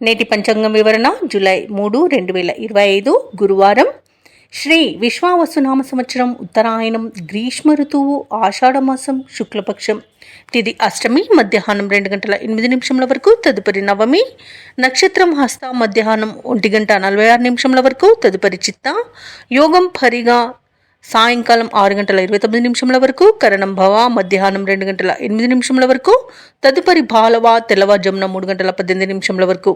నేటి పంచాంగం వివరణ జూలై 3, 2025 గురువారం. శ్రీ విశ్వావసునామ సంవత్సరం, ఉత్తరాయణం, గ్రీష్మ ఋతువు, ఆషాఢమాసం, శుక్లపక్షం. తిది అష్టమి, మధ్యాహ్నం 2:08 వరకు. తదుపరి నవమి. నక్షత్రం హస్త, మధ్యాహ్నం 1:46 వరకు. తదుపరి చిత్త. యోగం పరిగా సాయంకాలం 6:29 వరకు. కరణం భవ మధ్యాహ్నం 2:08 వరకు. తదుపరి బాలవ తెల్లవారుజామున 3:18 వరకు.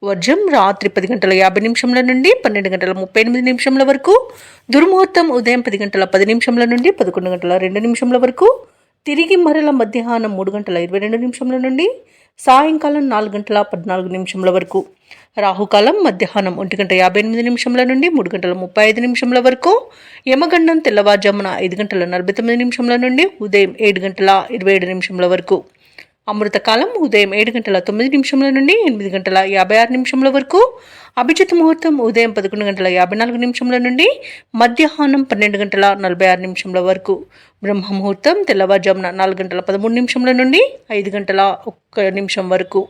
వర్జం రాత్రి 10:50 నుండి 12:38 వరకు. దుర్ముహూర్తం ఉదయం 10:10 నుండి 11:02 వరకు. తిరిగి మరల మధ్యాహ్నం 3:22 నుండి సాయంకాలం 4:14 వరకు. రాహుకాలం మధ్యాహ్నం 1:58 నుండి 3:35 వరకు. యమగండం తెల్లవారుజామున 5:49 నుండి ఉదయం 7:27 వరకు. అమృతకాలం ఉదయం 7:09 నుండి 8:56 వరకు. అభిజిత్ ముహూర్తం ఉదయం 11:54 నుండి మధ్యాహ్నం 12:46 వరకు. బ్రహ్మ ముహూర్తం తెల్లవారుజామున 4:13 నుండి 5:01 వరకు.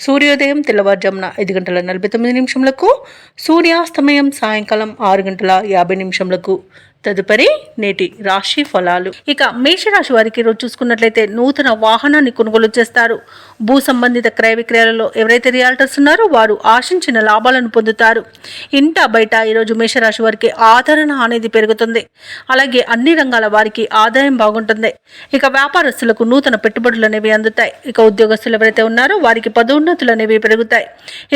సూర్యోదయం తెల్లవారుజామున 5:49 సూర్యాస్తమయం సాయంకాలం 6:50. తదుపరి నేటి రాశి ఫలాలు. ఇక మేషరాశి వారికి ఈరోజు చూసుకున్నట్లయితే నూతన వాహనాన్ని కొనుగోలు చేస్తారు. భూ సంబంధిత క్రయ విక్రయాలలో ఎవరైతే రియాల్టర్స్ ఉన్నారో వారు ఆశించిన లాభాలను పొందుతారు. ఇంట బయట ఈరోజు మేషరాశి వారికి ఆదరణ అనేది పెరుగుతుంది. అలాగే అన్ని రంగాల వారికి ఆదాయం బాగుంటుంది. ఇక వ్యాపారస్తులకు నూతన పెట్టుబడులు అనేవి అందుతాయి. ఇక ఉద్యోగస్తులు ఎవరైతే ఉన్నారో వారికి పదోన్నతులు అనేవి పెరుగుతాయి.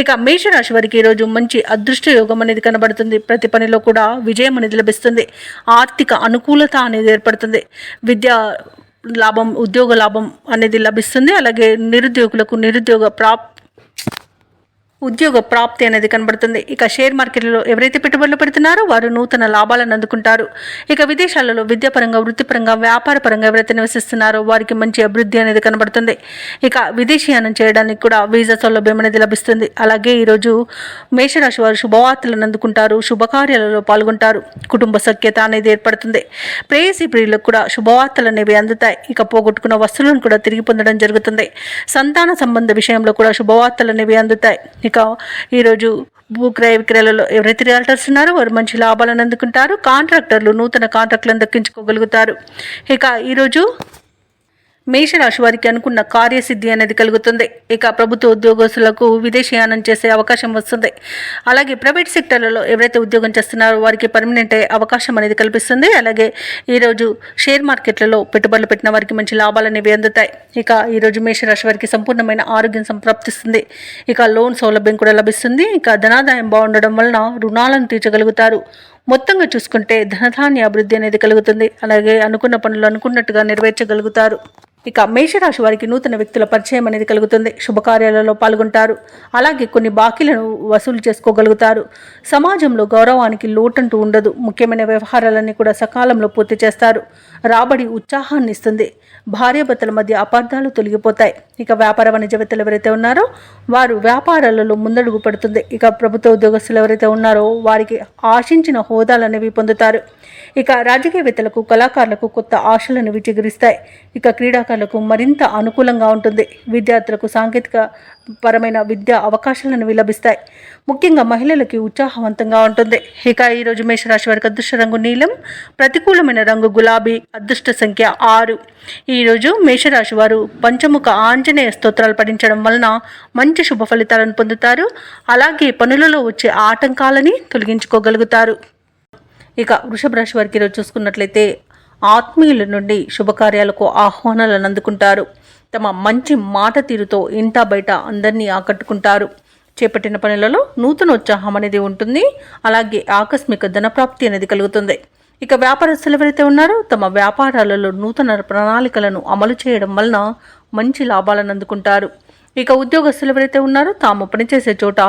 ఇక మేషరాశి వారికి ఈరోజు మంచి అదృష్ట యోగం అనేది కనబడుతుంది. ప్రతి పనిలో కూడా విజయం అనేది లభిస్తుంది. ఆర్థిక అనుకూలత అనేది ఏర్పడుతుంది. విద్యా లాభం, ఉద్యోగ లాభం అనేది లభిస్తుంది. అలాగే నిరుద్యోగులకు ఉద్యోగ ప్రాప్తి అనేది కనబడుతుంది. ఇక షేర్ మార్కెట్లలో ఎవరైతే పెట్టుబడులు పెడుతున్నారో వారు నూతన లాభాలను అందుకుంటారు. ఇక విదేశాలలో విద్యాపరంగా, వృత్తిపరంగా, వ్యాపార పరంగా ఎవరైతే నివసిస్తున్నారో వారికి మంచి అభివృద్ధి అనేది కనబడుతుంది. ఇక విదేశీయానం చేయడానికి కూడా వీసా సౌలభ్యం అనేది లభిస్తుంది. అలాగే ఈరోజు మేషరాశి వారు శుభవార్తలను అందుకుంటారు. శుభకార్యాలలో పాల్గొంటారు. కుటుంబ సఖ్యత అనేది ఏర్పడుతుంది. ప్రేయసీ ప్రియులకు కూడా శుభవార్తలు అనేవి అందుతాయి. ఇక పోగొట్టుకున్న వస్తువులను కూడా తిరిగి పొందడం జరుగుతుంది. సంతాన సంబంధ విషయంలో కూడా శుభవార్తలు అనేవి అందుతాయి. ఇక ఈరోజు భూ క్రయ విక్రయాలలో ఎవరైతే రియాల్టర్స్ ఉన్నారో వారు మంచి లాభాలను అందుకుంటారు. కాంట్రాక్టర్లు నూతన కాంట్రాక్టులను దక్కించుకోగలుగుతారు. ఇక ఈరోజు మేషరాశి వారికి అనుకున్న కార్యసిద్ధి అనేది కలుగుతుంది. ఇక ప్రభుత్వ ఉద్యోగస్తులకు విదేశీయానం చేసే అవకాశం వస్తుంది. అలాగే ప్రైవేట్ సెక్టర్లలో ఎవరైతే ఉద్యోగం చేస్తున్నారో వారికి పర్మనెంట్ అయ్యే అవకాశం అనేది కల్పిస్తుంది. అలాగే ఈరోజు షేర్ మార్కెట్లలో పెట్టుబడులు పెట్టిన వారికి మంచి లాభాలు అనేవి అందుతాయి. ఇక ఈరోజు మేషరాశి వారికి సంపూర్ణమైన ఆరోగ్యం సంప్రాప్తిస్తుంది. ఇక లోన్ సౌలభ్యం కూడా లభిస్తుంది. ఇక ధనాదాయం బాగుండడం వలన రుణాలను తీర్చగలుగుతారు. మొత్తంగా చూసుకుంటే ధనధాన్య అభివృద్ధి అనేది కలుగుతుంది. అలాగే అనుకున్న పనులు అనుకున్నట్టుగా నెరవేర్చగలుగుతారు. ఇక మేషరాశి వారికి నూతన వ్యక్తుల పరిచయం అనేది కలుగుతుంది. శుభకార్యాలలో పాల్గొంటారు. అలాగే కొన్ని బాకీలను వసూలు చేసుకోగలుగుతారు. సమాజంలో గౌరవానికి లోటంటూ ఉండదు. ముఖ్యమైన వ్యవహారాలన్నీ కూడా సకాలంలో పూర్తి చేస్తారు. రాబడి ఉత్సాహాన్ని ఇస్తుంది. భార్యాభర్తల మధ్య అపార్థాలు తొలగిపోతాయి. ఇక వ్యాపార వాణిజ్యవేత్తలు ఎవరైతే ఉన్నారో వారు వ్యాపారాలలో ముందడుగు పడుతుంది. ఇక ప్రభుత్వ ఉద్యోగస్తులు ఎవరైతే ఉన్నారో వారికి ఆశించిన హోదాలు అనేవి పొందుతారు. ఇక రాజకీయవేత్తలకు, కళాకారులకు కొత్త ఆశలను చిగురిస్తాయి. ఇక క్రీడాకారులకు మరింత అనుకూలంగా ఉంటుంది. విద్యార్థులకు సాంకేతిక పరమైన విద్యా అవకాశాలను లభిస్తాయి. ముఖ్యంగా మహిళలకి ఉత్సాహవంతంగా ఉంటుంది. ఇక ఈరోజు మేషరాశి వారికి అదృష్ట రంగు నీలం, ప్రతికూలమైన రంగు గులాబీ, అదృష్ట సంఖ్య 6. ఈరోజు మేషరాశి వారు పంచముఖ ఆంజనేయ స్తోత్రాలు పఠించడం వలన మంచి శుభ ఫలితాలను పొందుతారు. అలాగే పనులలో వచ్చే ఆటంకాలని తొలగించుకోగలుగుతారు. ఇక వృషభ రాశి వారికి ఈరోజు చూసుకున్నట్లయితే ఆత్మీయుల నుండి శుభకార్యాలకు ఆహ్వానాలను అందుకుంటారు. తమ మంచి మాట తీరుతో ఇంట బయట అందరినీ ఆకట్టుకుంటారు. చేపట్టిన పనులలో నూతన ఉత్సాహం అనేది ఉంటుంది. అలాగే ఆకస్మిక ధనప్రాప్తి అనేది కలుగుతుంది. ఇక వ్యాపారస్తులు ఎవరైతే ఉన్నారో తమ వ్యాపారాలలో నూతన ప్రణాళికలను అమలు చేయడం వలన మంచి లాభాలను అందుకుంటారు. ఇక ఉద్యోగస్తులు ఎవరైతే ఉన్నారో తాము పనిచేసే చోట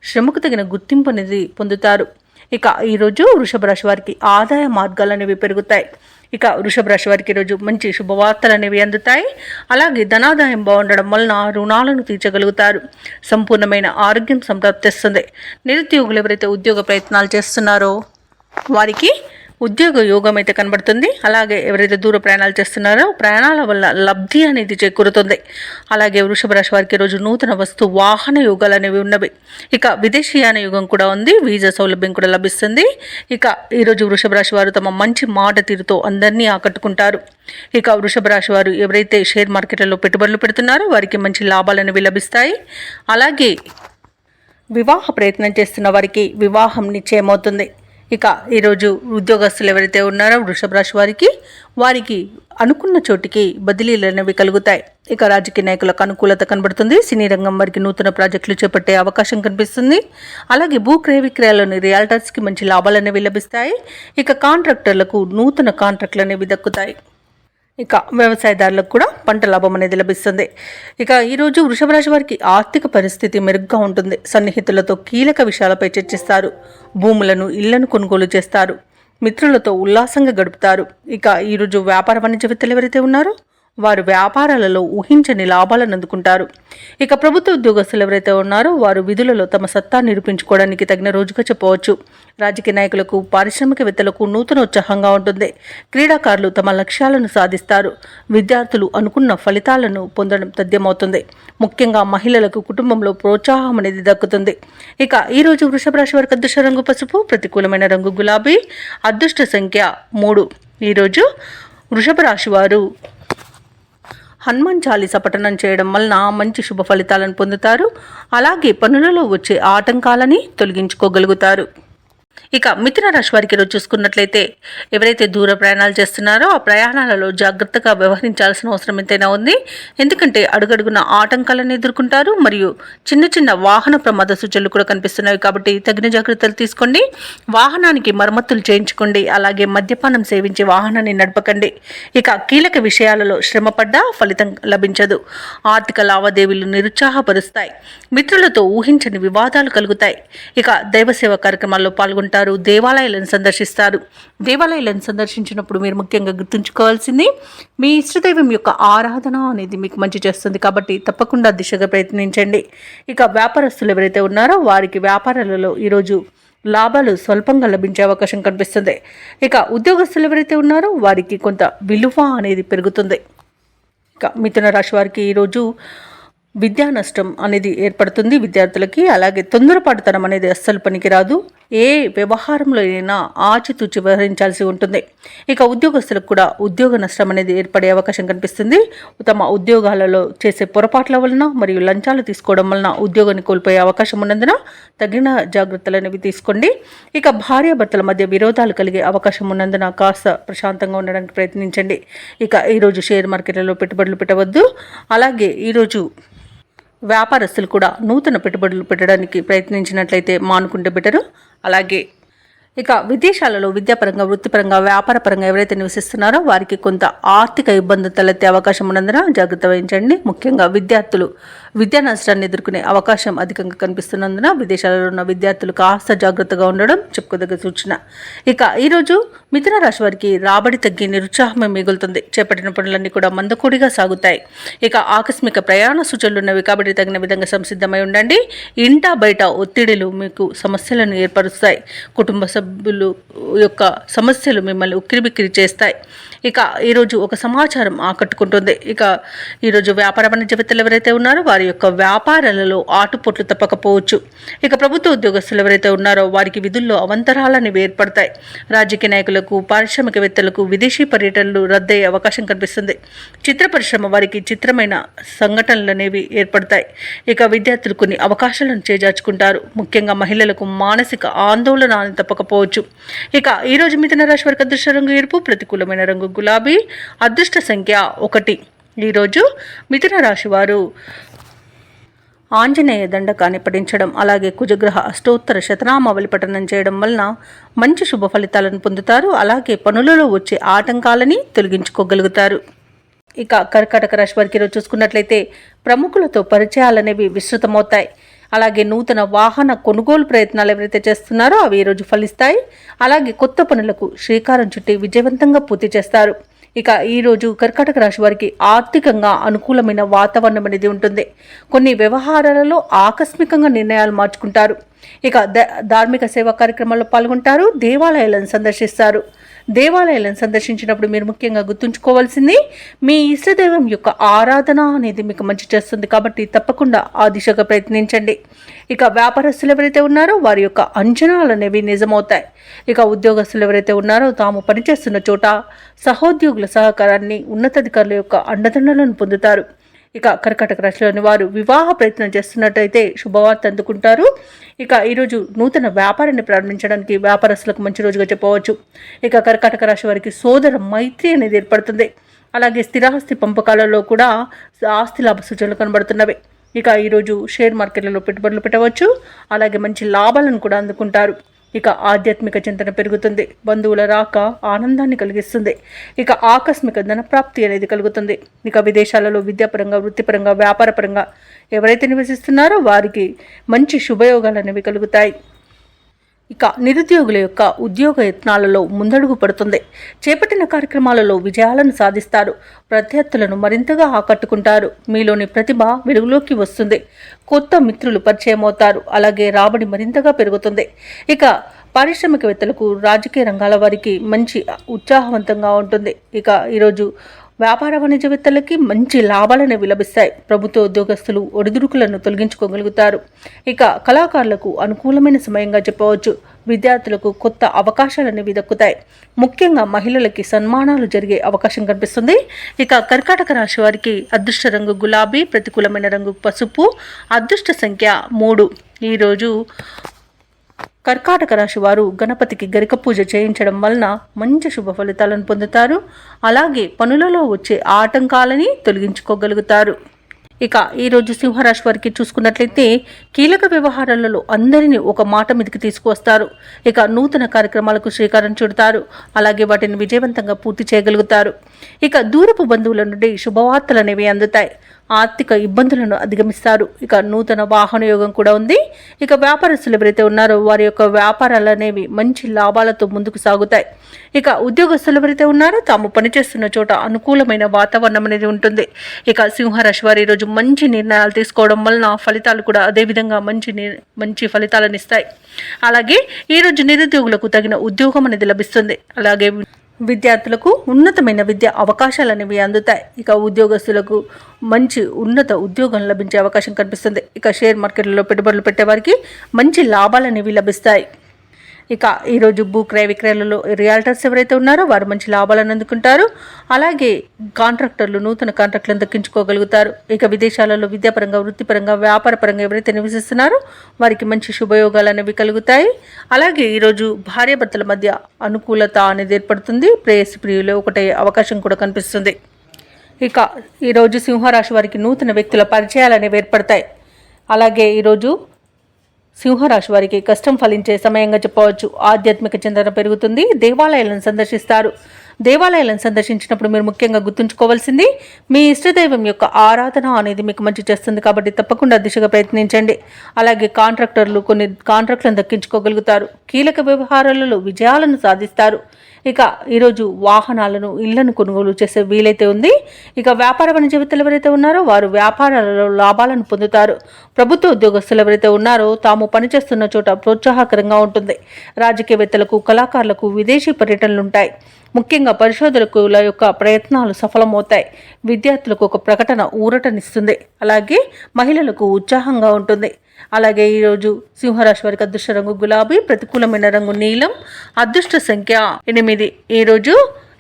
శ్రమకు తగిన గుర్తింపు అనేది పొందుతారు. ఇక ఈరోజు వృషభ రాశి వారికి ఆదాయ మార్గాలు అనేవి పెరుగుతాయి. ఇక వృషభ రాశి వారికి ఈరోజు మంచి శుభవార్తలు అనేవి అందుతాయి. అలాగే ధనాదాయం బాగుండడం వలన రుణాలను తీర్చగలుగుతారు. సంపూర్ణమైన ఆరోగ్యం సంప్రాప్తిస్తుంది. నిరుద్యోగులు ఎవరైతే ఉద్యోగ ప్రయత్నాలు చేస్తున్నారో వారికి ఉద్యోగ యోగం అయితే కనబడుతుంది. అలాగే ఎవరైతే దూర ప్రయాణాలు చేస్తున్నారో ప్రయాణాల వల్ల లబ్ధి అనేది చేకూరుతుంది. అలాగే వృషభ రాశి వారికి రోజు నూతన వస్తు వాహన యోగాలు అనేవి ఉన్నవి. ఇక విదేశీయాన యోగం కూడా ఉంది. వీసా సౌలభ్యం కూడా లభిస్తుంది. ఇక ఈరోజు వృషభ రాశి వారు తమ మంచి మాట తీరుతో అందరినీ ఆకట్టుకుంటారు. ఇక వృషభ రాశి వారు ఎవరైతే షేర్ మార్కెట్లలో పెట్టుబడులు పెడుతున్నారో వారికి మంచి లాభాలు అనేవి లభిస్తాయి. అలాగే వివాహ ప్రయత్నం చేస్తున్న వారికి వివాహం నిశ్చయమవుతుంది. ఇక ఈరోజు ఉద్యోగస్తులు ఎవరైతే ఉన్నారో వృషభ రాశి వారికి అనుకున్న చోటికి బదిలీలు అనేవి కలుగుతాయి. ఇక రాజకీయ నాయకులకు అనుకూలత కనబడుతుంది. సినీ రంగం వారికి నూతన ప్రాజెక్టులు చేపట్టే అవకాశం కనిపిస్తుంది. అలాగే భూ క్రయ విక్రయాల్లోని రియాల్టర్స్కి మంచి లాభాలు అనేవి లభిస్తాయి. ఇక కాంట్రాక్టర్లకు నూతన కాంట్రాక్టులు అనేవి దక్కుతాయి. ఇక వ్యవసాయదారులకు కూడా పంట లాభం అనేది లభిస్తుంది. ఇక ఈరోజు వృషభ రాశి వారికి ఆర్థిక పరిస్థితి మెరుగ్గా ఉంటుంది. సన్నిహితులతో కీలక విషయాలపై చర్చిస్తారు. భూములను ఇళ్లను కొనుగోలు చేస్తారు. మిత్రులతో ఉల్లాసంగా గడుపుతారు. ఇక ఈరోజు వ్యాపార వాణిజ్యవేత్తలు ఎవరైతే ఉన్నారో వారు వ్యాపారాలలో ఊహించని లాభాలను అందుకుంటారు. ఇక ప్రభుత్వ ఉద్యోగస్తులు ఎవరైతే ఉన్నారో వారు విధులలో తమ సత్తా నిరూపించుకోవడానికి తగిన రోజుగా చెప్పవచ్చు. రాజకీయ నాయకులకు పారిశ్రామికవేత్తలకు నూతన ఉత్సాహంగా ఉంటుంది. క్రీడాకారులు తమ లక్ష్యాలను సాధిస్తారు. విద్యార్థులు అనుకున్న ఫలితాలను పొందడం తథ్యమవుతుంది. ముఖ్యంగా మహిళలకు కుటుంబంలో ప్రోత్సాహం అనేది దక్కుతుంది. ఇక ఈరోజు వృషభ రాశి వారికి అదృష్ట రంగు పసుపు, ప్రతికూలమైన రంగు గులాబీ, అదృష్ట సంఖ్య 3. ఈరోజు వృషభ రాశి వారు హనుమాన్ చాలీసా పఠనం చేయడం వలన మంచి శుభ ఫలితాలను పొందుతారు. అలాగే పనులలో వచ్చే ఆటంకాలని తొలగించుకోగలుగుతారు. ఇక మిథున రాశి వారికి ఈరోజు చూసుకున్నట్లయితే ఎవరైతే దూర ప్రయాణాలు చేస్తున్నారో ఆ ప్రయాణాలలో జాగ్రత్తగా వ్యవహరించాల్సిన అవసరం ఎంతైనా ఉంది. ఎందుకంటే అడుగడుగున ఆటంకాలను ఎదుర్కొంటారు. మరియు చిన్న చిన్న వాహన ప్రమాద సూచనలు కూడా కనిపిస్తున్నాయి. కాబట్టి తగిన జాగ్రత్తలు తీసుకోండి. వాహనానికి మరమ్మతులు చేయించుకోండి. అలాగే మద్యపానం సేవించి వాహనాన్ని నడపకండి. ఇక కీలక విషయాలలో శ్రమపడ్డా ఫలితం లభించదు. ఆర్థిక లావాదేవీలు నిరుత్సాహపరుస్తాయి. మిత్రులతో ఊహించని వివాదాలు కలుగుతాయి. ఇక దైవసేవ కార్యక్రమాల్లో పాల్గొంటారు. దేవాలయాలను సందర్శిస్తారు. దేవాలయాలను సందర్శించినప్పుడు మీరు ముఖ్యంగా గుర్తుంచుకోవాల్సింది మీ ఇష్టదైవం యొక్క ఆరాధన అనేది మీకు మంచి చేస్తుంది. కాబట్టి తప్పకుండా దిశగా ప్రయత్నించండి. ఇక వ్యాపారస్తులు ఎవరైతే ఉన్నారో వారికి వ్యాపారాలలో ఈరోజు లాభాలు స్వల్పంగా లభించే అవకాశం కనిపిస్తుంది. ఇక ఉద్యోగస్తులు ఎవరైతే ఉన్నారో వారికి కొంత విలువ అనేది పెరుగుతుంది. ఇక మిథున రాశి వారికి ఈరోజు విద్యా నష్టం అనేది ఏర్పడుతుంది విద్యార్థులకి. అలాగే తొందరపాటుతనం అనేది అస్సలు పనికిరాదు. ఏ వ్యవహారంలో అయినా ఆచితూచి వ్యవహరించాల్సి ఉంటుంది. ఇక ఉద్యోగస్తులకు కూడా ఉద్యోగ నష్టం అనేది ఏర్పడే అవకాశం కనిపిస్తుంది. తమ ఉద్యోగాలలో చేసే పొరపాట్ల వలన మరియు లంచాలు తీసుకోవడం వలన ఉద్యోగాన్ని కోల్పోయే అవకాశం ఉన్నందున తగిన జాగ్రత్తలు అనేవి తీసుకోండి. ఇక భార్యాభర్తల మధ్య విరోధాలు కలిగే అవకాశం ఉన్నందున కాస్త ప్రశాంతంగా ఉండడానికి ప్రయత్నించండి. ఇక ఈరోజు షేర్ మార్కెట్లలో పెట్టుబడులు పెట్టవద్దు. అలాగే ఈరోజు వ్యాపారస్తులు కూడా నూతన పెట్టుబడులు పెట్టడానికి ప్రయత్నించినట్లయితే మానుకుంటే బెటరు. అలాగే ఇక విదేశాలలో విద్యాపరంగా, వృత్తిపరంగా, వ్యాపారపరంగా ఎవరైతే నివసిస్తున్నారో వారికి కొంత ఆర్థిక ఇబ్బందులు తలెత్తే అవకాశం ఉన్నందున జాగ్రత్త వహించండి. ముఖ్యంగా విద్యార్థులు విద్యా నష్టాన్ని ఎదుర్కొనే అవకాశం అధికంగా కనిపిస్తున్నందున విదేశాలలో ఉన్న విద్యార్థులు కాస్త జాగ్రత్తగా ఉండడం చెప్పుకోదగ్గ సూచన. ఇక ఈరోజు మిథున రాశి వారికి రాబడి తగ్గి నిరుత్సాహమే మిగులుతుంది. చేపట్టిన పనులన్నీ కూడా మందకోడిగా సాగుతాయి. ఇక ఆకస్మిక ప్రయాణ సూచనలు ఉన్నవి కాబట్టి తగిన విధంగా సంసిద్ధమై ఉండండి. ఇంటా బయట ఒత్తిడిలు మీకు సమస్యలను ఏర్పరుస్తాయి. కుటుంబ సభ్యులు యొక్క సమస్యలు మిమ్మల్ని ఉక్కిరిబిక్కిరి చేస్తాయి. ఇక ఈరోజు ఒక సమాచారం ఆకట్టుకుంటుంది. ఇక ఈరోజు వ్యాపార వాణిజ్యవేత్తలు ఎవరైతే ఉన్నారో వారి యొక్క వ్యాపారాలలో ఆటుపోట్లు తప్పకపోవచ్చు. ఇక ప్రభుత్వ ఉద్యోగస్తులు ఎవరైతే ఉన్నారో వారికి విధుల్లో అవంతరాలని ఏర్పడతాయి. రాజకీయ నాయకులకు, పారిశ్రామికవేత్తలకు విదేశీ పర్యటనలు రద్దయ్యే అవకాశం కనిపిస్తుంది. చిత్ర పరిశ్రమ వారికి చిత్రమైన సంఘటనలు అనేవి ఏర్పడతాయి. ఇక విద్యార్థులు కొన్ని అవకాశాలను చేజార్చుకుంటారు. ముఖ్యంగా మహిళలకు మానసిక ఆందోళన తప్పకపోవచ్చు. ఇక ఈరోజు మిథున రాశి వారికి అదృష్ట రంగు ఎరుపు, ప్రతికూలమైన రంగు గులాబీ, అదృష్ట సంఖ్య 1. ఈరోజు మిథున రాశి వారు ఆంజనేయ దండకాన్ని పఠించడం, అలాగే కుజగ్రహ అష్టోత్తర శతనామావళి పఠనం చేయడం వలన మంచి శుభ ఫలితాలను పొందుతారు. అలాగే పనులలో వచ్చే ఆటంకాలని తొలగించుకోగలుగుతారు. ఇక కర్కాటక రాశి వారికి ఈరోజు చూసుకున్నట్లయితే ప్రముఖులతో పరిచయాలనేవి విస్తృతమవుతాయి. అలాగే నూతన వాహన కొనుగోలు ప్రయత్నాలు ఎవరైతే చేస్తున్నారో అవి ఈరోజు ఫలిస్తాయి. అలాగే కొత్త పనులకు శ్రీకారం చుట్టి విజయవంతంగా పూర్తి చేస్తారు. ఇక ఈరోజు కర్కాటక రాశి వారికి ఆర్థికంగా అనుకూలమైన వాతావరణం అనేది ఉంటుంది. కొన్ని వ్యవహారాలలో ఆకస్మికంగా నిర్ణయాలు మార్చుకుంటారు. ఇక ధార్మిక సేవా కార్యక్రమాల్లో పాల్గొంటారు. దేవాలయాలను సందర్శిస్తారు. దేవాలయాలను సందర్శించినప్పుడు మీరు ముఖ్యంగా గుర్తుంచుకోవాల్సింది మీ ఇష్టదైవం యొక్క ఆరాధన అనేది మీకు మంచి చేస్తుంది కాబట్టి తప్పకుండా ఆ దిశగా ప్రయత్నించండి. ఇక వ్యాపారస్తులు ఎవరైతే ఉన్నారో వారి యొక్క అంచనాలు అనేవి నిజమవుతాయి. ఇక ఉద్యోగస్తులు ఎవరైతే ఉన్నారో తాము పనిచేస్తున్న చోట సహోద్యోగుల సహకారాన్ని, ఉన్నతాధికారుల యొక్క అండదండలను పొందుతారు. ఇక కర్కాటక రాశిలోని వారు వివాహ ప్రయత్నం చేస్తున్నట్టయితే శుభవార్త అందుకుంటారు. ఇక ఈరోజు నూతన వ్యాపారాన్ని ప్రారంభించడానికి వ్యాపారస్తులకు మంచి రోజుగా చెప్పవచ్చు. ఇక కర్కాటక రాశి వారికి సోదర మైత్రి అనేది ఏర్పడుతుంది. అలాగే స్థిరాస్తి పంపకాలలో కూడా ఆస్తి లాభ సూచనలు కనబడుతున్నవి. ఇక ఈరోజు షేర్ మార్కెట్లలో పెట్టుబడులు పెట్టవచ్చు. అలాగే మంచి లాభాలను కూడా అందుకుంటారు. ఇక ఆధ్యాత్మిక చింతన పెరుగుతుంది. బంధువుల రాక ఆనందాన్ని కలిగిస్తుంది. ఇక ఆకస్మిక ధనప్రాప్తి అనేది కలుగుతుంది. ఇక విదేశాలలో విద్యాపరంగా, వృత్తిపరంగా, వ్యాపారపరంగా ఎవరైతే నివసిస్తున్నారో వారికి మంచి శుభయోగాలు అనేవి కలుగుతాయి. ఇక నిరుద్యోగుల యొక్క ఉద్యోగ యత్నాలలో ముందడుగు పడుతుంది. చేపట్టిన కార్యక్రమాలలో విజయాలను సాధిస్తారు. ప్రత్యర్థులను మరింతగా ఆకట్టుకుంటారు. మీలోని ప్రతిభ వెలుగులోకి వస్తుంది. కొత్త మిత్రులు పరిచయం అవుతారు. అలాగే రాబడి మరింతగా పెరుగుతుంది. ఇక పారిశ్రామికవేత్తలకు, రాజకీయ రంగాల వారికి మంచి ఉత్సాహవంతంగా ఉంటుంది. ఇక ఈరోజు వ్యాపార వాణిజ్యవేత్తలకి మంచి లాభాలను విలభిస్తాయి. ప్రభుత్వ ఉద్యోగస్తులు ఒడిదుడుకులను తొలగించుకోగలుగుతారు. ఇక కళాకారులకు అనుకూలమైన సమయంగా చెప్పవచ్చు. విద్యార్థులకు కొత్త అవకాశాలనేవి దక్కుతాయి. ముఖ్యంగా మహిళలకి సన్మానాలు జరిగే అవకాశం కనిపిస్తుంది. ఇక కర్కాటక రాశి వారికి అదృష్ట రంగు గులాబీ, ప్రతికూలమైన రంగు పసుపు, అదృష్ట సంఖ్య 3. ఈరోజు కర్కాటక రాశి వారు గణపతికి గరిక పూజ చేయించడం వలన మంచి శుభ ఫలితాలను పొందుతారు. అలాగే పనులలో వచ్చే ఆటంకాలని తొలగించుకోగలుగుతారు. ఇక ఈరోజు సింహరాశి వారికి చూసుకున్నట్లయితే కీలక వ్యవహారాలలో అందరినీ ఒక మాట మీదకి తీసుకువస్తారు. ఇక నూతన కార్యక్రమాలకు శ్రీకారం చుడతారు. అలాగే వాటిని విజయవంతంగా పూర్తి చేయగలుగుతారు. ఇక దూరపు బంధువుల నుండి శుభవార్తలు అనేవి అందుతాయి. ఆర్థిక ఇబ్బందులను అధిగమిస్తారు. ఇక నూతన వాహన యోగం కూడా ఉంది. ఇక వ్యాపారస్తులు ఎవరైతే ఉన్నారో వారి యొక్క వ్యాపారాలు అనేవి మంచి లాభాలతో ముందుకు సాగుతాయి. ఇక ఉద్యోగస్తులు ఎవరైతే ఉన్నారో తాము పనిచేస్తున్న చోట అనుకూలమైన వాతావరణం అనేది ఉంటుంది. ఇక సింహరాశి వారు ఈరోజు మంచి నిర్ణయాలు తీసుకోవడం వలన ఫలితాలు కూడా అదేవిధంగా మంచి ఫలితాలను ఇస్తాయి. అలాగే ఈరోజు నిరుద్యోగులకు తగిన ఉద్యోగం అనేది లభిస్తుంది. అలాగే విద్యార్థులకు ఉన్నతమైన విద్యా అవకాశాలు అనేవి అందుతాయి. ఇక ఉద్యోగస్తులకు మంచి ఉన్నత ఉద్యోగం లభించే అవకాశం కనిపిస్తుంది. ఇక షేర్ మార్కెట్లలో పెట్టుబడులు పెట్టేవారికి మంచి లాభాలు అనేవి లభిస్తాయి. ఇక ఈరోజు భూ క్రయ విక్రయాలలో రియాల్టర్స్ ఎవరైతే ఉన్నారో వారు మంచి లాభాలను అందుకుంటారు. అలాగే కాంట్రాక్టర్లు నూతన కాంట్రాక్టులను దక్కించుకోగలుగుతారు. ఇక విదేశాలలో విద్యాపరంగా, వృత్తిపరంగా, వ్యాపారపరంగా ఎవరైతే నివసిస్తున్నారో వారికి మంచి శుభయోగాలు అనేవి కలుగుతాయి. అలాగే ఈరోజు భార్యాభర్తల మధ్య అనుకూలత అనేది ఏర్పడుతుంది. ప్రేయసి ప్రియులు ఒకటే అవకాశం కూడా కనిపిస్తుంది. ఇక ఈరోజు సింహరాశి వారికి నూతన వ్యక్తుల పరిచయాలు అనేవి ఏర్పడతాయి. అలాగే ఈరోజు సింహరాశి వారికి కష్టం ఫలించే సమయంగా చెప్పవచ్చు. ఆధ్యాత్మిక చింతన పెరుగుతుంది. దేవాలయాలను సందర్శిస్తారు. దేవాలయాలను సందర్శించినప్పుడు మీరు ముఖ్యంగా గుర్తుంచుకోవాల్సింది మీ ఇష్టదైవం యొక్క ఆరాధన అనేది మీకు మంచి చేస్తుంది కాబట్టి తప్పకుండా దిశగా ప్రయత్నించండి. అలాగే కాంట్రాక్టర్లు కొన్ని కాంట్రాక్టులను దక్కించుకోగలుగుతారు. కీలక వ్యవహారాలలో విజయాలను సాధిస్తారు. ఇక ఈరోజు వాహనాలను, ఇళ్లను కొనుగోలు చేసే వీలైతే ఉంది. ఇక వ్యాపార వాణిజ్యవేత్తలు ఎవరైతే ఉన్నారో వారు వ్యాపారాలలో లాభాలను పొందుతారు. ప్రభుత్వ ఉద్యోగస్తులు ఎవరైతే ఉన్నారో తాము పనిచేస్తున్న చోట ప్రోత్సాహకరంగా ఉంటుంది. రాజకీయవేత్తలకు, కళాకారులకు విదేశీ పర్యటనలుంటాయి. ముఖ్యంగా పరిశోధకుల యొక్క ప్రయత్నాలు సఫలమవుతాయి. విద్యార్థులకు ఒక ప్రకటన ఊరటనిస్తుంది. అలాగే మహిళలకు ఉత్సాహంగా ఉంటుంది. అలాగే ఈరోజు సింహరాశి వారికి అదృష్ట రంగు గులాబీ, ప్రతికూలమైన రంగు నీలం, అదృష్ట సంఖ్య 8. ఈరోజు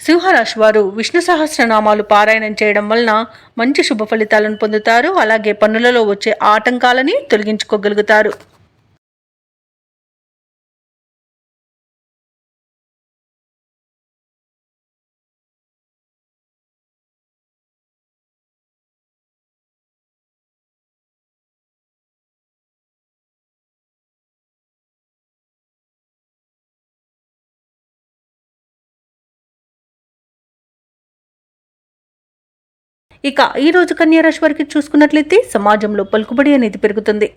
సింహరాశి వారు విష్ణు సహస్రనామాలు పారాయణం చేయడం వలన మంచి శుభ ఫలితాలను పొందుతారు. అలాగే పనులలో వచ్చే ఆటంకాలని తొలగించుకోగలుగుతారు. ఇక ఈ రోజు కన్యా రాశి వారికి చూసుకున్నట్లయితే సమాజంలో పలుకుబడి అనేది పెరుగుతుంది.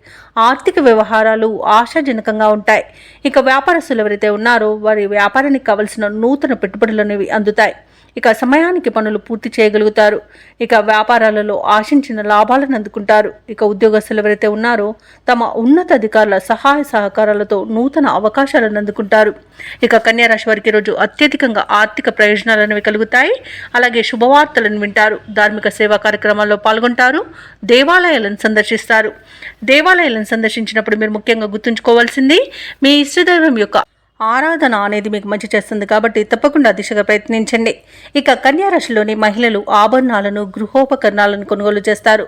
ఆర్థిక వ్యవహారాలు ఆశాజనకంగా ఉంటాయి. ఇక వ్యాపారస్తులు ఎవరైతే ఉన్నారో వారి వ్యాపారానికి కావలసిన నూతన పెట్టుబడులు అనేవి అందుతాయి. ఇక సమయానికి పనులు పూర్తి చేయగలుగుతారు. ఇక వ్యాపారాలలో ఆశించిన లాభాలను అందుకుంటారు. ఇక ఉద్యోగస్తులు ఎవరైతే ఉన్నారో తమ ఉన్నతాధికారుల సహాయ సహకారాలతో నూతన అవకాశాలను అందుకుంటారు. ఇక కన్యా రాశి వారికి రోజు అత్యధికంగా ఆర్థిక ప్రయోజనాలు అనేవి కలుగుతాయి. అలాగే శుభవార్తలను వింటారు. ధార్మిక సేవా కార్యక్రమాల్లో పాల్గొంటారు. దేవాలయాలను సందర్శిస్తారు. దేవాలయాలను సందర్శించినప్పుడు మీరు ముఖ్యంగా గుర్తుంచుకోవాల్సింది మీ ఇష్టదైవం యొక్క ఆరాధన అనేది మీకు మంచి చేస్తుంది కాబట్టి తప్పకుండా దిశగా ప్రయత్నించండి. ఇక కన్యా రాశిలోని మహిళలు ఆభరణాలను గృహోపకరణాలను కొనుగోలు చేస్తారు.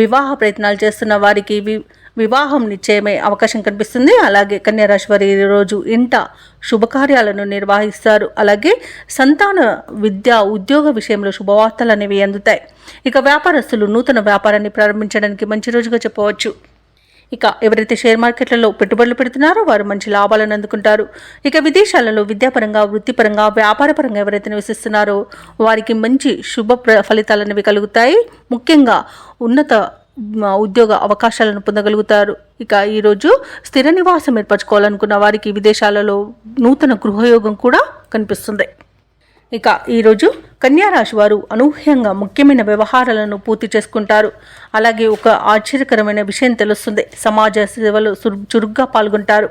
వివాహ ప్రయత్నాలు చేస్తున్న వారికి వివాహం నిశ్చయమే అవకాశం కనిపిస్తుంది. అలాగే కన్యా రాశి వారి రోజు ఇంట శుభకార్యాలను నిర్వహిస్తారు. అలాగే సంతాన విద్య ఉద్యోగ విషయంలో శుభవార్తలు అనేవి అందుతాయి. ఇక వ్యాపారస్తులు నూతన వ్యాపారాన్ని ప్రారంభించడానికి మంచి రోజుగా చెప్పవచ్చు. ఇక ఎవరైతే షేర్ మార్కెట్లలో పెట్టుబడులు పెడుతున్నారో వారు మంచి లాభాలను అందుకుంటారు. ఇక విదేశాలలో విద్యాపరంగా వృత్తిపరంగా వ్యాపారపరంగా ఎవరైతే నివసిస్తున్నారో వారికి మంచి శుభ ఫలితాలు అనేవి కలుగుతాయి. ముఖ్యంగా ఉన్నత ఉద్యోగ అవకాశాలను పొందగలుగుతారు. ఇక ఈరోజు స్థిర నివాసం ఏర్పరచుకోవాలనుకున్న వారికి విదేశాలలో నూతన గృహయోగం కూడా కనిపిస్తుంది. ఇక ఈరోజు కన్యా రాశి వారు అనూహ్యంగా ముఖ్యమైన వ్యవహారాలను పూర్తి చేసుకుంటారు. అలాగే ఒక ఆశ్చర్యకరమైన విషయం తెలుస్తుంది. సమాజ సేవలో చురుగ్గా పాల్గొంటారు.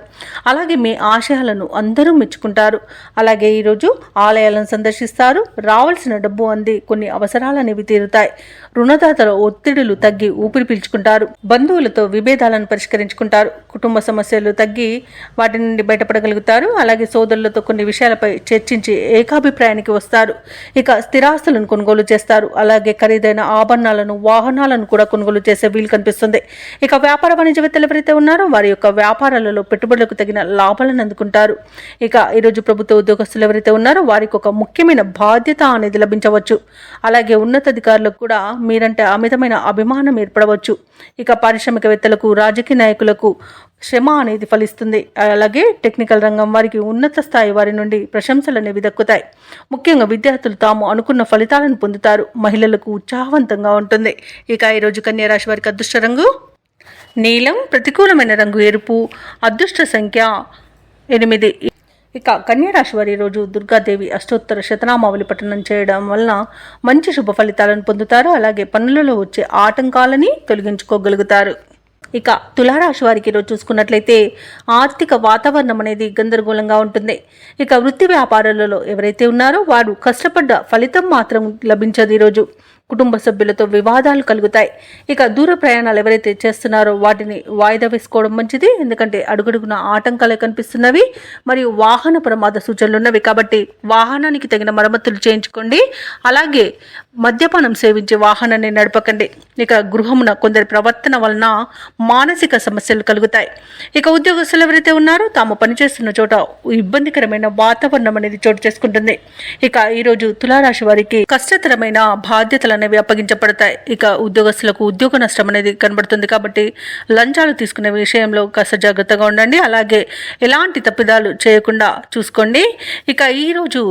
అలాగే మీ ఆశయాలను అందరూ మెచ్చుకుంటారు. అలాగే ఈరోజు ఆలయాలను సందర్శిస్తారు. రావాల్సిన డబ్బు అంది కొన్ని అవసరాలనేవి తీరుతాయి. రుణదాతల ఒత్తిడులు తగ్గి ఊపిరి పీల్చుకుంటారు. బంధువులతో విభేదాలను పరిష్కరించుకుంటారు. కుటుంబ సమస్యలు తగ్గి వాటి నుండి బయటపడగలుగుతారు. అలాగే సోదరులతో కొన్ని విషయాలపై చర్చించి ఏకాభిప్రాయానికి వస్తారు. ఇక స్థిరాస్తులను కొనుగోలు చేస్తారు. అలాగే ఖరీదైన ఆభరణాలను వాహనాలను కూడా కొనుగోలు చేసే వీలు కనిపిస్తుంది. ఇక వ్యాపార వాణిజ్యవేత్తలు ఎవరైతే ఉన్నారో వారి యొక్క వ్యాపారాలలో పెట్టుబడులకు తగిన లాభాలను అందుకుంటారు. ఇక ఈరోజు ప్రభుత్వ ఉద్యోగస్తులు ఎవరైతే ఉన్నారో వారికి ఒక ముఖ్యమైన బాధ్యత అనేది లభించవచ్చు. అలాగే ఉన్నతాధికారులకు కూడా మీరంటే అమితమైన అభిమానం ఏర్పడవచ్చు. ఇక పారిశ్రామికవేత్తలకు రాజకీయ నాయకులకు శ్రమ అనేది ఫలిస్తుంది. అలాగే టెక్నికల్ రంగం వారికి ఉన్నత స్థాయి వారి నుండి ప్రశంసలు అనేవి దక్కుతాయి. ముఖ్యంగా విద్యార్థులు తాము అనుకున్న ఫలితాలను పొందుతారు. మహిళలకు ఉత్సాహవంతంగా ఉంటుంది. ఇక ఈరోజు కన్యా రాశి వారికి అదృష్ట రంగు నీలం, ప్రతికూలమైన రంగు ఎరుపు, అదృష్ట సంఖ్య 8. ఇక కన్యా రాశి వారి రోజు దుర్గాదేవి అష్టోత్తర శతనామావళి పఠనం చేయడం వలన మంచి శుభ ఫలితాలను పొందుతారు. అలాగే పనులలో వచ్చే ఆటంకాలని తొలగించుకోగలుగుతారు. ఇక తులారాశి వారికి ఈరోజు చూసుకున్నట్లయితే ఆర్థిక వాతావరణం అనేది గందరగోళంగా ఉంటుంది. ఇక వృత్తి వ్యాపారాలలో ఎవరైతే ఉన్నారో వారు కష్టపడ్డ ఫలితం మాత్రం లభించదు. ఈరోజు కుటుంబ సభ్యులతో వివాదాలు కలుగుతాయి. ఇక దూర ప్రయాణాలు ఎవరైతే చేస్తున్నారో వాటిని వాయిదా వేసుకోవడం మంచిది. ఎందుకంటే అడుగడుగున ఆటంకాలే కనిపిస్తున్నవి మరియు వాహన ప్రమాద సూచనలు ఉన్నవి కాబట్టి వాహనానికి తగిన మరమ్మతులు చేయించుకోండి. అలాగే మద్యపానం సేవించి వాహనాన్ని నడపకండి. ఇక గృహమున కొందరి ప్రవర్తన వలన మానసిక సమస్యలు కలుగుతాయి. ఇక ఉద్యోగస్తులు ఎవరైతే ఉన్నారో తాము పనిచేస్తున్న చోట ఇబ్బందికరమైన వాతావరణం అనేది చోటు చేసుకుంటుంది. ఇక ఈరోజు తులారాశి వారికి కష్టతరమైన బాధ్యతలు అనేవి అప్పగించబడతాయి. ఇక ఉద్యోగస్తులకు ఉద్యోగ నష్టం అనేది కనబడుతుంది కాబట్టి లంచాలు తీసుకునే విషయంలో కాస్త జాగ్రత్తగా ఉండండి. అలాగే ఎలాంటి తప్పిదాలు చేయకుండా చూసుకోండి. ఇక ఈరోజు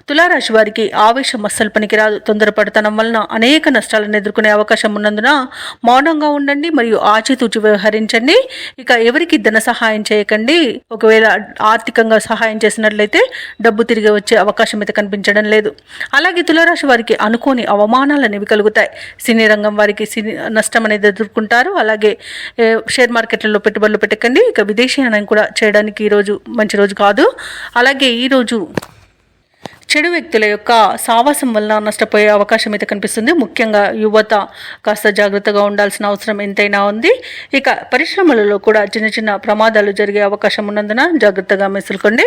తులారాశి వారికి ఆవేశం అస్సలు పనికిరాదు. తొందరపడతనం వలన అనేక నష్టాలను ఎదుర్కొనే అవకాశం ఉన్నందున మౌనంగా ఉండండి మరియు ఆచితూచి వ్యవహరించండి. ఇక ఎవరికి ధన సహాయం చేయకండి. ఒకవేళ ఆర్థికంగా సహాయం చేసినట్లయితే డబ్బు తిరిగి వచ్చే అవకాశం అయితే కనిపించడం లేదు. అలాగే తులారాశి వారికి అనుకోని అవమానాలు అనేవి కలుగుతాయి. సినీ రంగం వారికి నష్టం అనేది ఎదుర్కొంటారు. అలాగే షేర్ మార్కెట్లలో పెట్టుబడులు పెట్టకండి. ఇక విదేశీయానం కూడా చేయడానికి ఈరోజు మంచి రోజు కాదు. అలాగే ఈరోజు చెడు వ్యక్తుల యొక్క సావాసం వలన నష్టపోయే అవకాశం అయితే కనిపిస్తుంది. ముఖ్యంగా యువత కాస్త జాగ్రత్తగా ఉండాల్సిన అవసరం ఎంతైనా ఉంది. ఇక పరిశ్రమలలో కూడా చిన్న చిన్న ప్రమాదాలు జరిగే అవకాశం ఉన్నందున జాగ్రత్తగా మెసులుకోండి.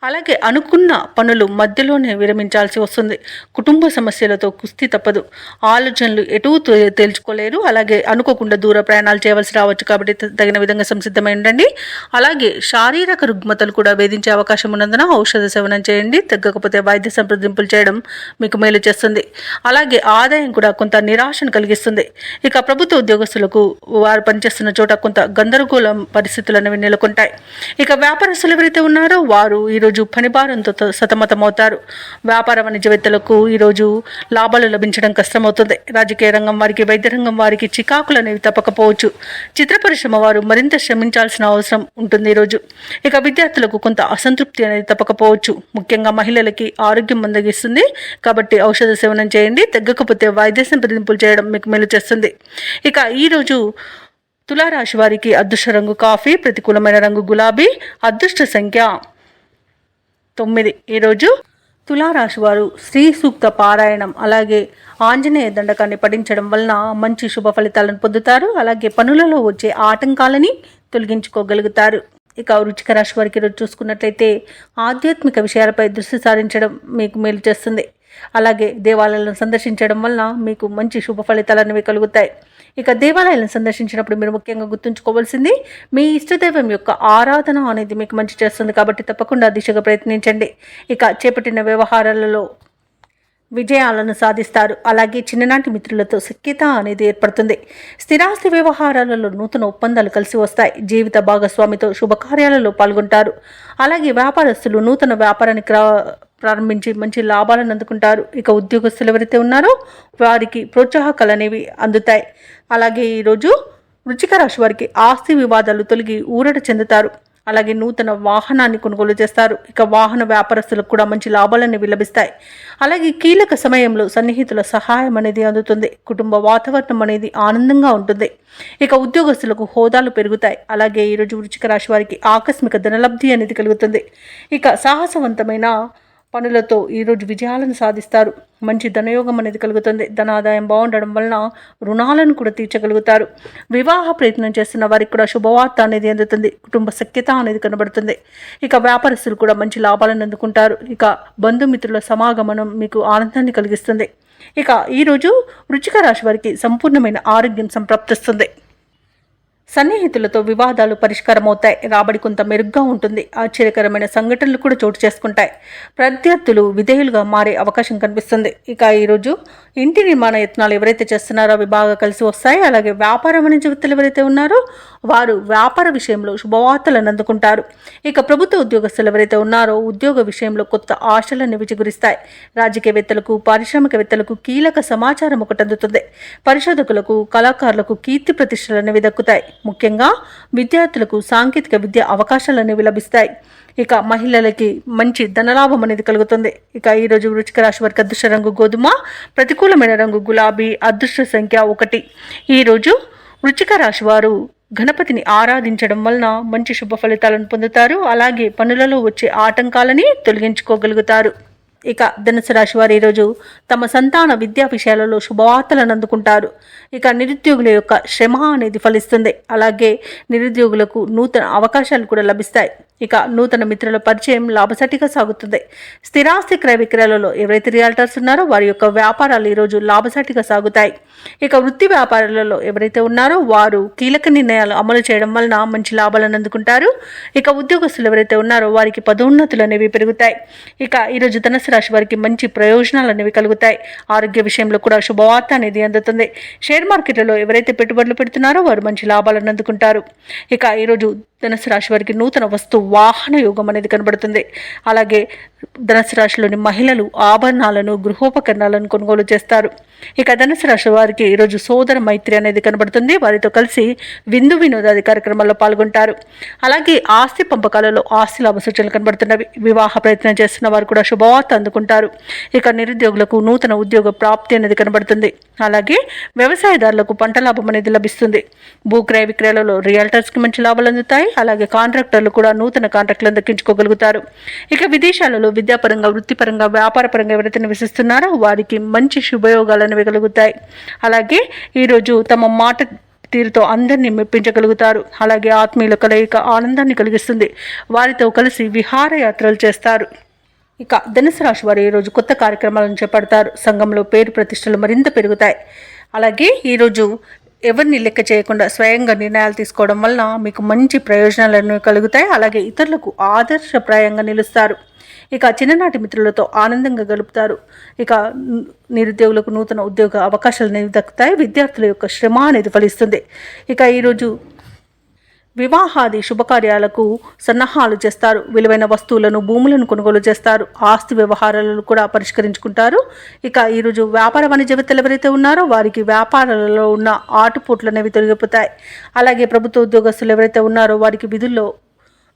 అలాగే అనుకున్న పనులు మధ్యలోనే విరమించాల్సి వస్తుంది. కుటుంబ సమస్యలతో కుస్తీ తప్పదు. ఆలోచనలు ఎటూ తేల్చుకోలేరు. అలాగే అనుకోకుండా దూర ప్రయాణాలు చేయవలసి రావచ్చు కాబట్టి తగిన విధంగా సంసిద్ధమై ఉండండి. అలాగే శారీరక రుగ్మతలు కూడా వేధించే అవకాశం ఉన్నందున ఔషధ సేవనం చేయండి. తగ్గకపోతే వైద్య సంప్రదింపులు చేయడం మీకు మేలు చేస్తుంది. అలాగే ఆదాయం కూడా కొంత నిరాశను కలిగిస్తుంది. ఇక ప్రభుత్వ ఉద్యోగస్తులకు వారు పనిచేస్తున్న చోట కొంత గందరగోళం పరిస్థితులు అనేవి నెలకొంటాయి. ఇక వ్యాపారస్తులు ఎవరైతే ఉన్నారో వారు ఈరోజు పనిభారంతో సతమతమవుతారు. వ్యాపార వాణిజ్యవేత్తలకు ఈరోజు లాభాలు లభించడం కష్టమవుతుంది. రాజకీయ రంగం వారికి వైద్య రంగం వారికి చికాకులు అనేవి తప్పకపోవచ్చు. చిత్ర పరిశ్రమ వారు మరింత శ్రమించాల్సిన అవసరం ఉంటుంది ఈరోజు. ఇక విద్యార్థులకు కొంత అసంతృప్తి అనేది తప్పకపోవచ్చు. ముఖ్యంగా మహిళలకి ఆరోగ్యం మందగిస్తుంది. కాబట్టి ఔషధ సేవనం చేయండి. తగ్గకపోతే వైద్య సంప్రదింపులు చేయడం మీకు మేలు చేస్తుంది. ఇక ఈరోజు తులారాశి వారికి అదృష్ట రంగు కాఫీ, ప్రతికూలమైన రంగు గులాబీ, అదృష్ట సంఖ్య 9. ఈరోజు తులారాశి వారు శ్రీ సూక్త పారాయణం అలాగే ఆంజనేయ దండకాన్ని పఠించడం వలన మంచి శుభ ఫలితాలను పొందుతారు. అలాగే పనులలో వచ్చే ఆటంకాలని తొలగించుకోగలుగుతారు. ఇక వృశ్చిక రాశి వారికి ఈరోజు చూసుకున్నట్లయితే ఆధ్యాత్మిక విషయాలపై దృష్టి సారించడం మీకు మేలు చేస్తుంది. అలాగే దేవాలయాలను సందర్శించడం వలన మీకు మంచి శుభ ఫలితాలు అనేవి కలుగుతాయి. ఇక దేవాలయాలను సందర్శించినప్పుడు మీరు ముఖ్యంగా గుర్తుంచుకోవాల్సింది మీ ఇష్టదైవం యొక్క ఆరాధన అనేది మీకు మంచి చేస్తుంది. కాబట్టి తప్పకుండా దిశగా ప్రయత్నించండి. ఇక చేపట్టిన వ్యవహారాలలో విజయాలను సాధిస్తారు. అలాగే చిన్ననాటి మిత్రులతో సఖ్యత అనేది ఏర్పడుతుంది. స్థిరాస్తి వ్యవహారాలలో నూతన ఒప్పందాలు కలిసి వస్తాయి. జీవిత భాగస్వామితో శుభకార్యాలలో పాల్గొంటారు. అలాగే వ్యాపారస్తులు నూతన వ్యాపారాన్ని ప్రారంభించి మంచి లాభాలను అందుకుంటారు. ఇక ఉద్యోగస్తులు ఎవరైతే ఉన్నారో వారికి ప్రోత్సాహకాలు అనేవి అందుతాయి. అలాగే ఈరోజు వృశ్చిక రాశి వారికి ఆస్తి వివాదాలు తొలగి ఊరట చెందుతారు. అలాగే నూతన వాహనాన్ని కొనుగోలు చేస్తారు. ఇక వాహన వ్యాపారస్తులకు కూడా మంచి లాభాలనేవి లభిస్తాయి. అలాగే కీలక సమయంలో సన్నిహితుల సహాయం అనేది అందుతుంది. కుటుంబ వాతావరణం అనేది ఆనందంగా ఉంటుంది. ఇక ఉద్యోగస్తులకు హోదాలు పెరుగుతాయి. అలాగే ఈరోజు వృశ్చిక రాశి వారికి ఆకస్మిక ధనలబ్ధి అనేది కలుగుతుంది. ఇక సాహసవంతమైన పనులతో ఈరోజు విజయాలను సాధిస్తారు. మంచి ధనయోగం అనేది కలుగుతుంది. ధనాదాయం బాగుండడం వలన రుణాలను కూడా తీర్చగలుగుతారు. వివాహ ప్రయత్నం చేస్తున్న వారికి కూడా శుభవార్త అనేది అందుతుంది. కుటుంబ సఖ్యత అనేది కనబడుతుంది. ఇక వ్యాపారస్తులు కూడా మంచి లాభాలను అందుకుంటారు. ఇక బంధుమిత్రుల సమాగమనం మీకు ఆనందాన్ని కలిగిస్తుంది. ఇక ఈరోజు వృశ్చిక రాశి వారికి సంపూర్ణమైన ఆరోగ్యం సంప్రాప్తిస్తుంది. సన్నిహితులతో వివాదాలు పరిష్కారమవుతాయి. రాబడి కొంత మెరుగ్గా ఉంటుంది. ఆశ్చర్యకరమైన సంఘటనలు కూడా చోటు చేసుకుంటాయి. ప్రత్యర్థులు విధేయులుగా మారే అవకాశం కనిపిస్తుంది. ఇక ఈరోజు ఇంటి నిర్మాణ యత్నాలు ఎవరైతే చేస్తున్నారో అవి బాగా కలిసి వస్తాయి. అలాగే వ్యాపారం వాణిజ్య వ్యక్తులు ఎవరైతే ఉన్నారో వారు వ్యాపార విషయంలో శుభవార్తలను అందుకుంటారు. ఇక ప్రభుత్వ ఉద్యోగస్తులు ఎవరైతే ఉన్నారో ఉద్యోగ విషయంలో కొత్త ఆశలను విజగురిస్తాయి. రాజకీయవేత్తలకు, పారిశ్రామికవేత్తలకు కీలక సమాచారం ఒకటి అందుతుంది. పరిశోధకులకు, కళాకారులకు కీర్తి ప్రతిష్టలు అనేవి దక్కుతాయి. ముఖ్యంగా విద్యార్థులకు సాంకేతిక విద్య అవకాశాలు అనేవి లభిస్తాయి. ఇక మహిళలకి మంచి ధనలాభం అనేది కలుగుతుంది. ఇక ఈరోజు వృశ్చిక రాశి వారికి అదృష్ట రంగు గోధుమ, ప్రతికూలమైన రంగు గులాబీ, అదృష్ట సంఖ్య 1. ఈరోజు వృశ్చిక రాశి వారు గణపతిని ఆరాధించడం వలన మంచి శుభ ఫలితాలను పొందుతారు. అలాగే పనులలో వచ్చే ఆటంకాలని తొలగించుకోగలుగుతారు. ఇక ధనుసు రాశి వారు ఈరోజు తమ సంతాన విద్యా విషయాలలో శుభవార్తలను అందుకుంటారు. ఇక నిరుద్యోగుల యొక్క శ్రమ అనేది ఫలిస్తుంది. అలాగే నిరుద్యోగులకు నూతన అవకాశాలు కూడా లభిస్తాయి. ఇక నూతన మిత్రుల పరిచయం లాభసాటిగా సాగుతుంది. స్థిరాస్తి క్రయ విక్రయాలలో ఎవరైతే రియాల్టర్స్ ఉన్నారో వారి యొక్క వ్యాపారాలు ఈరోజు లాభసాటిగా సాగుతాయి. ఇక వృత్తి వ్యాపారాలలో ఎవరైతే ఉన్నారో వారు కీలక నిర్ణయాలు అమలు చేయడం వలన మంచి లాభాలను అందుకుంటారు. ఇక ఉద్యోగస్తులు ఎవరైతే ఉన్నారో వారికి పదోన్నతులు అనేవి పెరుగుతాయి. ఇక ఈరోజు ధనుసు రాశి వారికి మంచి ప్రయోజనాలు అనేవి కలుగుతాయి. ఆరోగ్య విషయంలో కూడా శుభవార్త అనేది అందుతుంది. షేర్ మార్కెట్లలో ఎవరైతే పెట్టుబడులు పెడుతున్నారో వారు మంచి లాభాలను అందుకుంటారు. ఇక ఈరోజు ధనుసు రాశి వారికి నూతన వస్తు వాహన యోగం అనేది కనబడుతుంది. అలాగే ధనుసు రాశిలోని మహిళలు ఆభరణాలను, గృహోపకరణాలను కొనుగోలు చేస్తారు. ఇక ధనుసు రాశి వారికి ఈరోజు సోదర మైత్రి అనేది కనబడుతుంది. వారితో కలిసి విందు వినోదాది కార్యక్రమాల్లో పాల్గొంటారు. అలాగే ఆస్తి పంపకాలలో ఆస్తి లాభ సూచనలు కనబడుతున్నవి. వివాహ ప్రయత్నం చేస్తున్న వారు కూడా శుభవార్త అందుకుంటారు. ఇక నిరుద్యోగులకు నూతన ఉద్యోగ ప్రాప్తి అనేది కనబడుతుంది. అలాగే వ్యవసాయదారులకు పంట లాభం అనేది లభిస్తుంది. భూక్రయ విక్రయాలలో రియాల్టర్స్కి మంచి లాభాలు అందుతాయి. అలాగే కాంట్రాక్టర్లు కూడా నూతన కాంట్రాక్టులను దక్కించుకోగలుగుతారు. ఇక విదేశాలలో విద్యాపరంగా, వృత్తిపరంగా, వ్యాపారపరంగా ఎవరైతే నివసిస్తున్నారో వారికి మంచి శుభయోగాలు అనేవి కలుగుతాయి. అలాగే ఈరోజు తమ మాట తీరుతో అందరినీ మెప్పించగలుగుతారు. అలాగే ఆత్మీయుల కలయిక ఆనందాన్ని కలిగిస్తుంది. వారితో కలిసి విహారయాత్రలు చేస్తారు. ఇక ధనుసు రాశి వారు ఈరోజు కొత్త కార్యక్రమాలను చేపడతారు. సంఘంలో పేరు ప్రతిష్టలు మరింత పెరుగుతాయి. అలాగే ఈరోజు ఎవరిని లెక్క చేయకుండా స్వయంగా నిర్ణయాలు తీసుకోవడం వలన మీకు మంచి ప్రయోజనాలను కలుగుతాయి. అలాగే ఇతరులకు ఆదర్శప్రాయంగా నిలుస్తారు. ఇక చిన్ననాటి మిత్రులతో ఆనందంగా గడుపుతారు. ఇక నిరుద్యోగులకు నూతన ఉద్యోగ అవకాశాలు అనేవి దక్కుతాయి. విద్యార్థుల యొక్క శ్రమ అనేది ఫలిస్తుంది. ఇక ఈరోజు వివాహాది శుభకార్యాలకు సన్నాహాలు చేస్తారు. విలువైన వస్తువులను, భూములను కొనుగోలు చేస్తారు. ఆస్తి వ్యవహారాలను కూడా పరిష్కరించుకుంటారు. ఇక ఈరోజు వ్యాపార వాణిజ్యవేత్తలు ఎవరైతే ఉన్నారో వారికి వ్యాపారాలలో ఉన్న ఆటుపోట్లు అనేవి తొలగిపోతాయి. అలాగే ప్రభుత్వ ఉద్యోగస్తులు ఎవరైతే ఉన్నారో వారికి విధుల్లో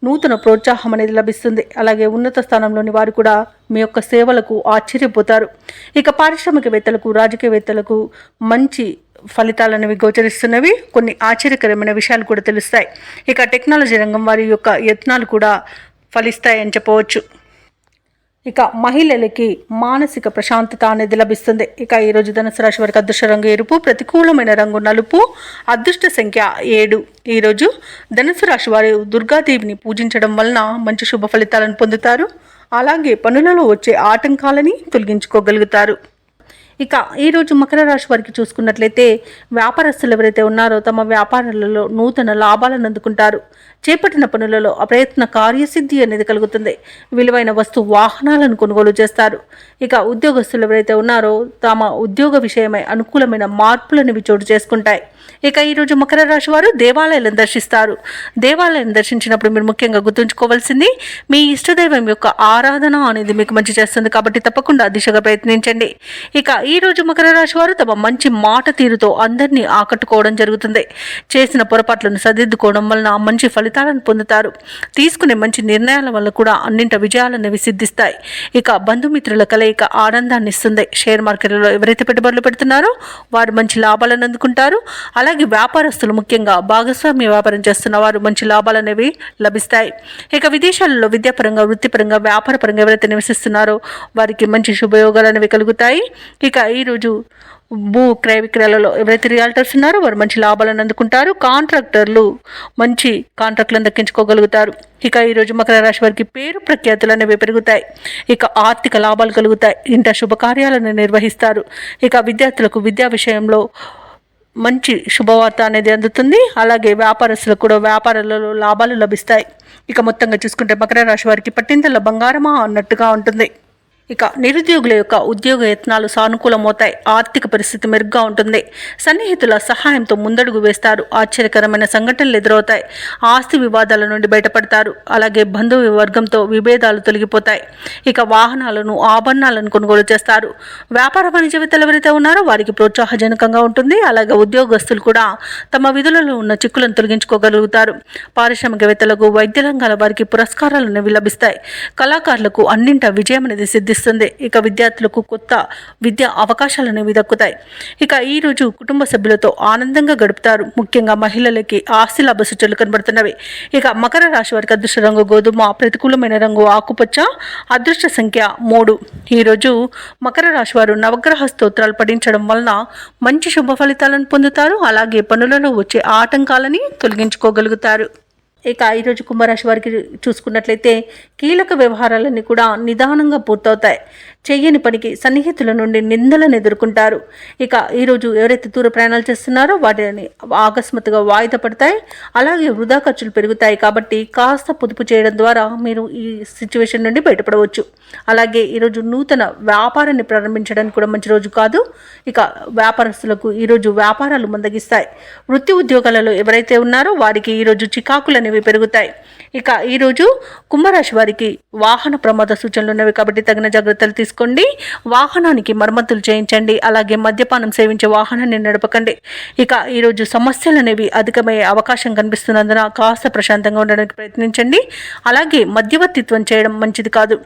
నూతన ప్రోత్సాహం అనేది లభిస్తుంది. అలాగే ఉన్నత స్థానంలోని వారు కూడా మీ యొక్క సేవలకు ఆశ్చర్యపోతారు. ఇక పారిశ్రామికవేత్తలకు, రాజకీయవేత్తలకు మంచి ఫలితాలనేవి గోచరిస్తున్నవి. కొన్ని ఆశ్చర్యకరమైన విషయాలు కూడా తెలుస్తాయి. ఇక టెక్నాలజీ రంగం వారి యొక్క యత్నాలు కూడా ఫలిస్తాయని చెప్పవచ్చు. ఇక మహిళలకి మానసిక ప్రశాంతత అనేది లభిస్తుంది. ఇక ఈరోజు ధనుసు రాశి వారికి అదృష్ట రంగు ఎరుపు, ప్రతికూలమైన రంగు నలుపు, అదృష్ట సంఖ్య 7. ఈరోజు ధనుసు రాశి వారు దుర్గాదేవిని పూజించడం వలన మంచి శుభ ఫలితాలను పొందుతారు. అలాగే పనులలో వచ్చే ఆటంకాలని తొలగించుకోగలుగుతారు. ఇక ఈరోజు మకర రాశి వారికి చూసుకున్నట్లయితే వ్యాపారస్తులు ఎవరైతే ఉన్నారో తమ వ్యాపారాలలో నూతన లాభాలను అందుకుంటారు. చేపట్టిన పనులలో అప్రయత్న కార్యసిద్ధి అనేది కలుగుతుంది. విలువైన వాహనాలను కొనుగోలు చేస్తారు. ఇక ఉద్యోగస్తులు ఎవరైతే ఉన్నారో తమ ఉద్యోగ విషయమై అనుకూలమైన మార్పులను చోటు చేసుకుంటాయి. ఇక ఈరోజు మకర రాశి వారు దేవాలయాలను దర్శిస్తారు. దేవాలయాన్ని దర్శించినప్పుడు మీరు ముఖ్యంగా గుర్తుంచుకోవాల్సింది మీ ఇష్టదైవం యొక్క ఆరాధన అనేది మీకు మంచి చేస్తుంది. కాబట్టి తప్పకుండా దిశగా ప్రయత్నించండి. ఇక ఈరోజు మకర రాశి వారు తమ మంచి మాట తీరుతో అందరినీ ఆకట్టుకోవడం జరుగుతుంది. చేసిన పొరపాట్లను సరిదిద్దుకోవడం వలన మంచి ఫలితాలను పొందుతారు. తీసుకునే మంచి నిర్ణయాల వల్ల కూడా అన్నింటి విజయాలనేవి సిద్ధిస్తాయి. ఇక బంధుమిత్రుల కలయిక ఆనందాన్ని ఇస్తుంది. షేర్ మార్కెట్లలో ఎవరైతే పెట్టుబడులు పెడుతున్నారో వారు మంచి లాభాలను అందుకుంటారు. అలాగే వ్యాపారస్తులు ముఖ్యంగా భాగస్వామ్య వ్యాపారం చేస్తున్న వారు మంచి లాభాలు అనేవి లభిస్తాయి. ఇక విదేశాలలో విద్యాపరంగా, వృత్తిపరంగా, వ్యాపారపరంగా ఎవరైతే నివసిస్తున్నారో వారికి మంచి శుభయోగాలు అనేవి కలుగుతాయి. ఇక ఈరోజు భూ క్రయ విక్రయాలలో ఎవరైతే రియాల్టర్స్ ఉన్నారో వారు మంచి లాభాలను అందుకుంటారు. కాంట్రాక్టర్లు మంచి కాంట్రాక్టులను దక్కించుకోగలుగుతారు. ఇక ఈరోజు మకర రాశి వారికి పేరు ప్రఖ్యాతులు అనేవి పెరుగుతాయి. ఇక ఆర్థిక లాభాలు కలుగుతాయి. ఇంట శుభకార్యాలను నిర్వహిస్తారు. ఇక విద్యార్థులకు విద్యా విషయంలో మంచి శుభవార్త అనేది అందుతుంది. అలాగే వ్యాపారస్తులకు కూడా వ్యాపారాలలో లాభాలు లభిస్తాయి. ఇక మొత్తంగా చూసుకుంటే మకర రాశి వారికి పట్టిందల బంగారమా అన్నట్టుగా ఉంటుంది. ఇక నిరుద్యోగుల యొక్క ఉద్యోగ యత్నాలు సానుకూలమవుతాయి. ఆర్థిక పరిస్థితి మెరుగ్గా ఉంటుంది. సన్నిహితుల సహాయంతో ముందడుగు వేస్తారు. ఆశ్చర్యకరమైన సంఘటనలు ఎదురవుతాయి. ఆస్తి వివాదాల నుండి బయటపడతారు. అలాగే బంధువు వర్గంతో విభేదాలు తొలగిపోతాయి. ఇక వాహనాలను, ఆభరణాలను కొనుగోలు చేస్తారు. వ్యాపార వాణిజ్యవేత్తలు ఎవరైతే ఉన్నారో వారికి ప్రోత్సాహజనకంగా ఉంటుంది. అలాగే ఉద్యోగస్తులు కూడా తమ విధులలో ఉన్న చిక్కులను తొలగించుకోగలుగుతారు. పారిశ్రామికవేత్తలకు, వైద్య రంగాల వారికి పురస్కారాలు అనేవి లభిస్తాయి. కళాకారులకు అన్నింట విజయం అనేది సిద్ధిస్తుంది. ఇక విద్యార్థులకు కొత్త విద్యా అవకాశాలు అనేవి దక్కుతాయి. ఇక ఈరోజు కుటుంబ సభ్యులతో ఆనందంగా గడుపుతారు. ముఖ్యంగా మహిళలకి ఆస్తి లాభ సూచనలు కనబడుతున్నవి. ఇక మకర రాశి వారికి అదృష్ట రంగు గోధుమ, ప్రతికూలమైన రంగు ఆకుపచ్చ, అదృష్ట సంఖ్య 3. ఈరోజు మకర రాశి వారు నవగ్రహ స్తోత్రాలు పఠించడం వలన మంచి శుభ ఫలితాలను పొందుతారు. అలాగే పనులలో వచ్చే ఆటంకాలని తొలగించుకోగలుగుతారు. ఇక ఈరోజు కుంభరాశి వారికి చూసుకున్నట్లయితే కీలక వ్యవహారాలన్నీ కూడా నిదానంగా పూర్తవుతాయి. చెయ్యని పనికి సన్నిహితుల నుండి నిందలను ఎదుర్కొంటారు. ఇక ఈరోజు ఎవరైతే దూర ప్రయాణాలు చేస్తున్నారో వాటిని ఆకస్మాత్తుగా వాయిదా పడతాయి. అలాగే వృధా ఖర్చులు పెరుగుతాయి. కాబట్టి కాస్త పొదుపు చేయడం ద్వారా మీరు ఈ సిచ్యువేషన్ నుండి బయటపడవచ్చు. అలాగే ఈరోజు నూతన వ్యాపారాన్ని ప్రారంభించడానికి కూడా మంచి రోజు కాదు. ఇక వ్యాపారస్తులకు ఈరోజు వ్యాపారాలు మందగిస్తాయి. వృత్తి ఉద్యోగాలలో ఎవరైతే ఉన్నారో వారికి ఈరోజు చికాకులు అనేవి పెరుగుతాయి. ఇక ఈరోజు కుంభరాశి వారికి వాహన ప్రమాద సూచనలు ఉన్నవి. కాబట్టి తగిన జాగ్రత్తలు తీసుకోండి. వాహనానికి మరమ్మతులు చేయించండి. అలాగే మద్యపానం సేవించే వాహనాన్ని నడపకండి. ఇక ఈరోజు సమస్యలు అనేవి అధికమయ్యే అవకాశం కనిపిస్తున్నందున కాస్త ప్రశాంతంగా ఉండడానికి ప్రయత్నించండి. అలాగే మధ్యవర్తిత్వం చేయడం మంచిది కాదు.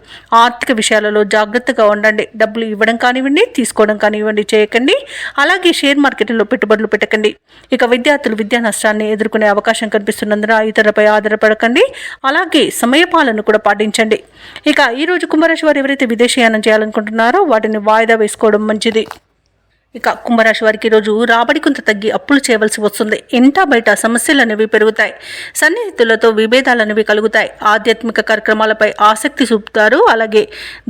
ఆర్థిక విషయాలలో జాగ్రత్తగా ఉండండి. డబ్బులు ఇవ్వడం కానివ్వండి, తీసుకోవడం కానివ్వండి చేయకండి. అలాగే షేర్ మార్కెట్లో పెట్టుబడులు పెట్టకండి. ఇక విద్యార్థులు విద్యా నష్టాన్ని ఎదుర్కొనే అవకాశం కనిపిస్తున్నందున ఇతరులపై ఆధారపడకండి. అలాగే సమయపాలన కూడా పాటించండి. ఇక ఈరోజు కుంభరాశి వారు ఎవరైతే విదేశీయానం చేయాలనుకుంటున్నారో వాటిని వాయిదా వేసుకోవడం మంచిది. ఇక కుంభరాశి వారికి ఈరోజు రాబడి కొంత తగ్గి అప్పులు చేయవలసి వస్తుంది. ఇంటా బయట సమస్యలు అనేవి పెరుగుతాయి. సన్నిహితులతో విభేదాలు అనేవి కలుగుతాయి. ఆధ్యాత్మిక కార్యక్రమాలపై ఆసక్తి చూపుతారు. అలాగే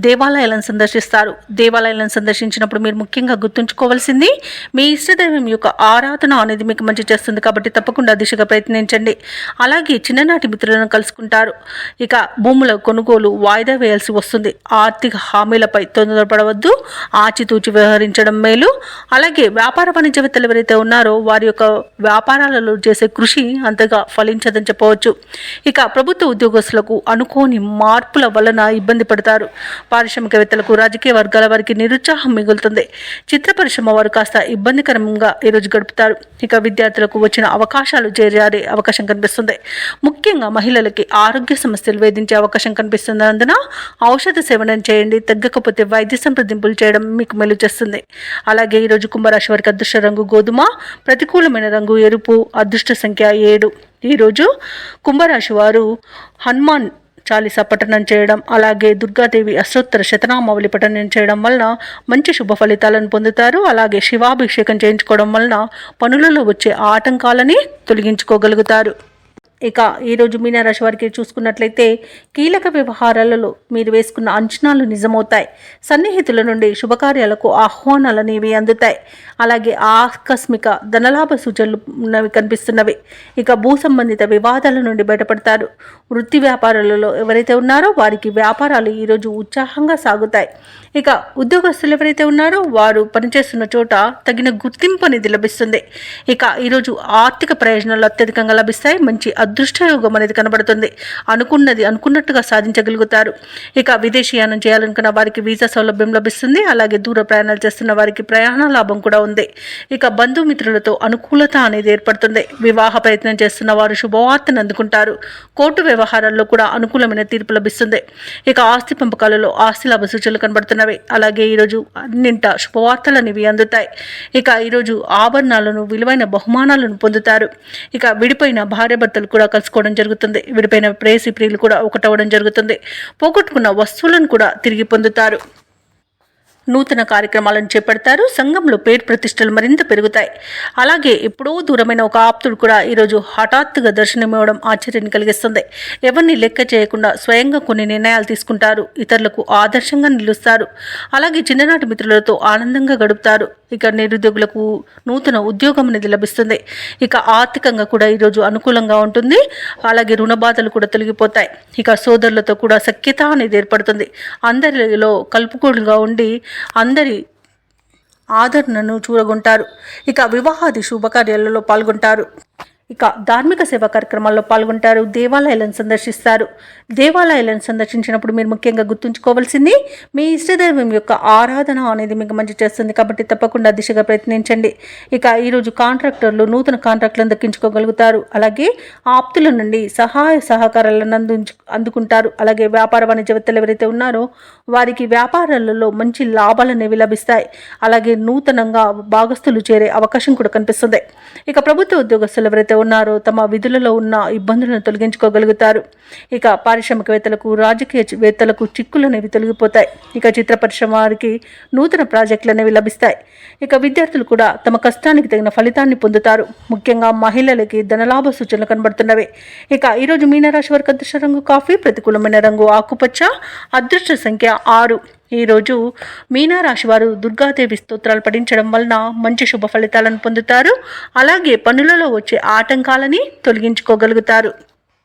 దేవాలయాలను సందర్శిస్తారు. దేవాలయాలను సందర్శించినప్పుడు మీరు ముఖ్యంగా గుర్తుంచుకోవాల్సింది మీ ఇష్టదైవం యొక్క ఆరాధన అనేది మీకు మంచి చేస్తుంది. కాబట్టి తప్పకుండా దిశగా ప్రయత్నించండి. అలాగే చిన్ననాటి మిత్రులను కలుసుకుంటారు. ఇక భూముల కొనుగోలు వాయిదా వేయాల్సి వస్తుంది. ఆర్థిక హామీలపై తొందరపడవద్దు. ఆచితూచి వ్యవహరించడం మేలు. అలాగే వ్యాపార వాణిజ్యవేత్తలు ఎవరైతే ఉన్నారో వారి యొక్క వ్యాపారాలలో చేసే కృషి అంతగా ఫలించదని చెప్పవచ్చు. ఇక ప్రభుత్వ ఉద్యోగస్తులకు అనుకోని మార్పుల వలన ఇబ్బంది పడతారు. పారిశ్రామికవేత్తలకు, రాజకీయ వర్గాల వారికి నిరుత్సాహం మిగులుతుంది. చిత్ర పరిశ్రమ వారు కాస్త ఇబ్బందికరంగా ఈరోజు గడుపుతారు. ఇక విద్యార్థులకు వచ్చిన అవకాశాలు చేరారే అవకాశం కనిపిస్తుంది. ముఖ్యంగా మహిళలకి ఆరోగ్య సమస్యలు వేధించే అవకాశం కనిపిస్తున్నందున ఔషధ సేవనం చేయండి. తగ్గకపోతే వైద్య సంప్రదింపులు చేయడం మీకు మేలు చేస్తుంది. అలాగే ఈరోజు కుంభరాశి వారికి అదృష్ట రంగు గోధుమ, ప్రతికూలమైన రంగు ఎరుపు, అదృష్ట సంఖ్య 7. ఈరోజు కుంభరాశి వారు హనుమాన్ చాలీసా పఠనం చేయడం, అలాగే దుర్గాదేవి అష్టోత్తర శతనామావళి పఠనం చేయడం వలన మంచి శుభ ఫలితాలను పొందుతారు. అలాగే శివాభిషేకం చేయించుకోవడం వలన పనులలో వచ్చే ఆటంకాలని తొలగించుకోగలుగుతారు. ఇక ఈరోజు మీనరాశి వారికి చూసుకున్నట్లయితే కీలక వ్యవహారాలలో మీరు వేసుకున్న అంచనాలు నిజమవుతాయి. సన్నిహితుల నుండి శుభకార్యాలకు ఆహ్వానాలు అనేవి అందుతాయి. అలాగే ఆకస్మిక ధనలాభ సూచనలు కనిపిస్తున్నవి. ఇక భూ సంబంధిత వివాదాల నుండి బయటపడతారు. వృత్తి వ్యాపారాలలో ఎవరైతే ఉన్నారో వారికి వ్యాపారాలు ఈరోజు ఉత్సాహంగా సాగుతాయి. ఇక ఉద్యోగస్తులు ఎవరైతే ఉన్నారో వారు పనిచేస్తున్న చోట తగిన గుర్తింపు అనేది లభిస్తుంది. ఇక ఈరోజు ఆర్థిక ప్రయోజనాలు అత్యధికంగా లభిస్తాయి. మంచి అదృష్టయోగం అనేది కనబడుతుంది. అనుకున్నది అనుకున్నట్టుగా సాధించగలుగుతారు. ఇక విదేశీయానం చేయాలనుకున్న వారికి వీసా సౌలభ్యం లభిస్తుంది. అలాగే దూర ప్రయాణాలు చేస్తున్న వారికి ప్రయాణ లాభం కూడా ఉంది. ఇక బంధుమిత్రులతో అనుకూలత అనేది ఏర్పడుతుంది. వివాహ ప్రయత్నం చేస్తున్న వారు శుభవార్తను అందుకుంటారు. కోర్టు వ్యవహారాల్లో కూడా అనుకూలమైన తీర్పు లభిస్తుంది. ఇక ఆస్తి పంపకాలలో ఆస్తి లాభ సూచనలు కనబడుతున్నవి. అలాగే ఈరోజు అన్నింట శుభవార్తలు అనేవి అందుతాయి. ఇక ఈరోజు ఆభరణాలను, విలువైన బహుమానాలను పొందుతారు. ఇక విడిపోయిన భార్యాభర్తలు కూడా కలుసుకోవడం జరుగుతుంది. విడిపోయిన ప్రేయసి ప్రియులు కూడా ఒకటవడం జరుగుతుంది. పోగొట్టుకున్న వస్తువులను కూడా తిరిగి పొందుతారు. నూతన కార్యక్రమాలను చేపడతారు. సంఘంలో పేరు ప్రతిష్టలు మరింత పెరుగుతాయి. అలాగే ఎప్పుడో దూరమైన ఒక ఆప్తుడు కూడా ఈరోజు హఠాత్తుగా దర్శనమివ్వడం ఆశ్చర్యాన్ని కలిగిస్తుంది. ఎవరిని లెక్క చేయకుండా స్వయంగా కొన్ని నిర్ణయాలు తీసుకుంటారు. ఇతరులకు ఆదర్శంగా నిలుస్తారు. అలాగే చిన్ననాటి మిత్రులతో ఆనందంగా గడుపుతారు. ఇక నిరుద్యోగులకు నూతన ఉద్యోగం అనేది లభిస్తుంది. ఇక ఆర్థికంగా కూడా ఈరోజు అనుకూలంగా ఉంటుంది. అలాగే రుణ బాధలు కూడా తొలగిపోతాయి. ఇక సోదరులతో కూడా సఖ్యత అనేది ఏర్పడుతుంది. అందరిలో కలుపుకోలుగా ఉండి అందరి ఆదరణను చూరగొంటారు. ఇక వివాహాది శుభకార్యాలలో పాల్గొంటారు. ఇక ధార్మిక సేవా కార్యక్రమాల్లో పాల్గొంటారు. దేవాలయాలను సందర్శిస్తారు. దేవాలయాలను సందర్శించినప్పుడు మీరు ముఖ్యంగా గుర్తుంచుకోవాల్సింది మీ ఇష్టదైవం యొక్క ఆరాధన అనేది మీకు మంచి చేస్తుంది. కాబట్టి తప్పకుండా దిశగా ప్రయత్నించండి. ఇక ఈరోజు కాంట్రాక్టర్లు నూతన కాంట్రాక్టులను దక్కించుకోగలుగుతారు. అలాగే ఆప్తుల నుండి సహాయ సహకారాలను అందుకుంటారు. అలాగే వ్యాపార వాణిజ్యవేత్తలు ఎవరైతే ఉన్నారో వారికి వ్యాపారాలలో మంచి లాభాలు అనేవి లభిస్తాయి. అలాగే నూతనంగా భాగస్తులు చేరే అవకాశం కూడా కనిపిస్తుంది. ఇక ప్రభుత్వ ఉద్యోగస్తులు ఎవరైతే ఉన్నారో తమ విధులలో ఉన్న ఇబ్బందులను తొలగించుకోగలుగుతారు. ఇక పారిశ్రామికవేత్తలకు, రాజకీయవేత్తలకు చిక్కులు అనేవి తొలగిపోతాయి. ఇక చిత్ర పరిశ్రమ వారికి నూతన ప్రాజెక్టులు అనేవి లభిస్తాయి. ఇక విద్యార్థులు కూడా తమ కష్టానికి తగిన ఫలితాన్ని పొందుతారు. ముఖ్యంగా మహిళలకి ధనలాభ సూచనలు కనబడుతున్నవి. ఇక ఈరోజు మీనరాశి వారికి అదృష్ట రంగు కాఫీ, ప్రతికూలమైన రంగు ఆకుపచ్చ, అదృష్ట సంఖ్య 6. ఈరోజు మీనరాశి వారు దుర్గాదేవి స్తోత్రాలు పఠించడం వలన మంచి శుభ ఫలితాలను పొందుతారు. అలాగే పనులలో వచ్చే ఆటంకాలని తొలగించుకోగలుగుతారు.